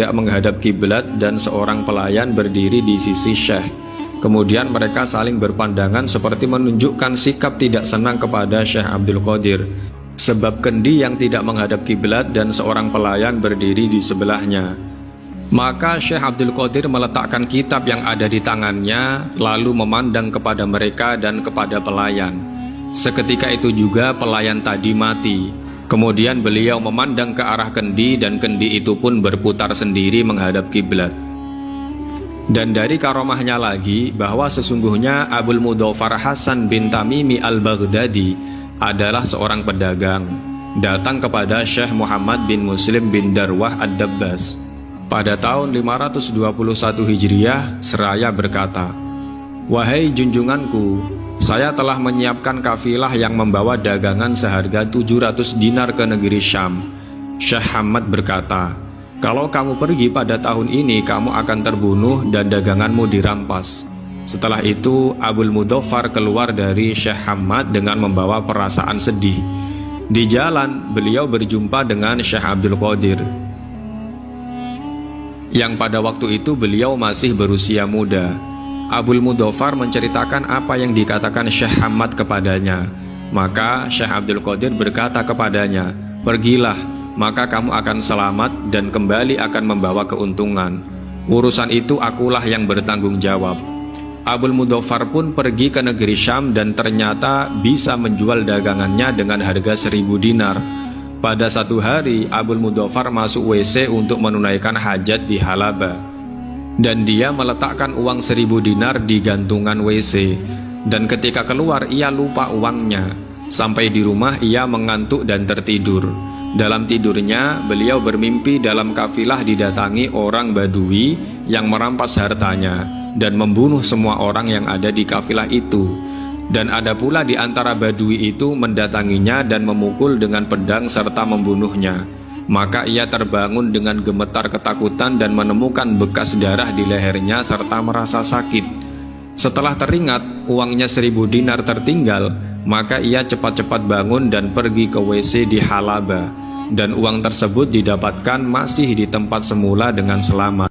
tidak menghadap kiblat dan seorang pelayan berdiri di sisi Syekh. Kemudian mereka saling berpandangan seperti menunjukkan sikap tidak senang kepada Syekh Abdul Qadir, sebab kendi yang tidak menghadap kiblat dan seorang pelayan berdiri di sebelahnya. Maka Syekh Abdul Qadir meletakkan kitab yang ada di tangannya, lalu memandang kepada mereka dan kepada pelayan. Seketika itu juga pelayan tadi mati. Kemudian beliau memandang ke arah kendi dan kendi itu pun berputar sendiri menghadap kiblat. Dan dari karomahnya lagi bahwa sesungguhnya Abul Mudhaffar Hasan bin Tamimi al-Baghdadi adalah seorang pedagang, datang kepada Syekh Muhammad bin Muslim bin Darwah ad-Dabbas pada tahun 521 Hijriah seraya berkata, "Wahai junjunganku, saya telah menyiapkan kafilah yang membawa dagangan seharga 700 dinar ke negeri Syam." Syekh Hamad berkata, "Kalau kamu pergi pada tahun ini, kamu akan terbunuh dan daganganmu dirampas." Setelah itu Abul Mudhaffar keluar dari Syekh Hamad dengan membawa perasaan sedih. Di jalan beliau berjumpa dengan Syekh Abdul Qadir, yang pada waktu itu beliau masih berusia muda. Abul Mudhaffar menceritakan apa yang dikatakan Syekh Hamad kepadanya. Maka Syekh Abdul Qadir berkata kepadanya, "Pergilah, maka kamu akan selamat dan kembali akan membawa keuntungan. Urusan itu akulah yang bertanggung jawab." Abul Mudhaffar pun pergi ke negeri Syam dan ternyata bisa menjual dagangannya dengan harga 1000 dinar. Pada satu hari Abul Mudhaffar masuk WC untuk menunaikan hajat di Halaba, dan dia meletakkan uang 1000 dinar di gantungan WC. Dan ketika keluar ia lupa uangnya. Sampai di rumah ia mengantuk dan tertidur. Dalam tidurnya beliau bermimpi dalam kafilah didatangi orang Badui yang merampas hartanya dan membunuh semua orang yang ada di kafilah itu. Dan ada pula di antara Badui itu mendatanginya dan memukul dengan pedang serta membunuhnya. Maka ia terbangun dengan gemetar ketakutan dan menemukan bekas darah di lehernya serta merasa sakit. Setelah teringat uangnya 1000 dinar tertinggal, maka ia cepat-cepat bangun dan pergi ke WC di Halaba. Dan uang tersebut didapatkan masih di tempat semula dengan selamat.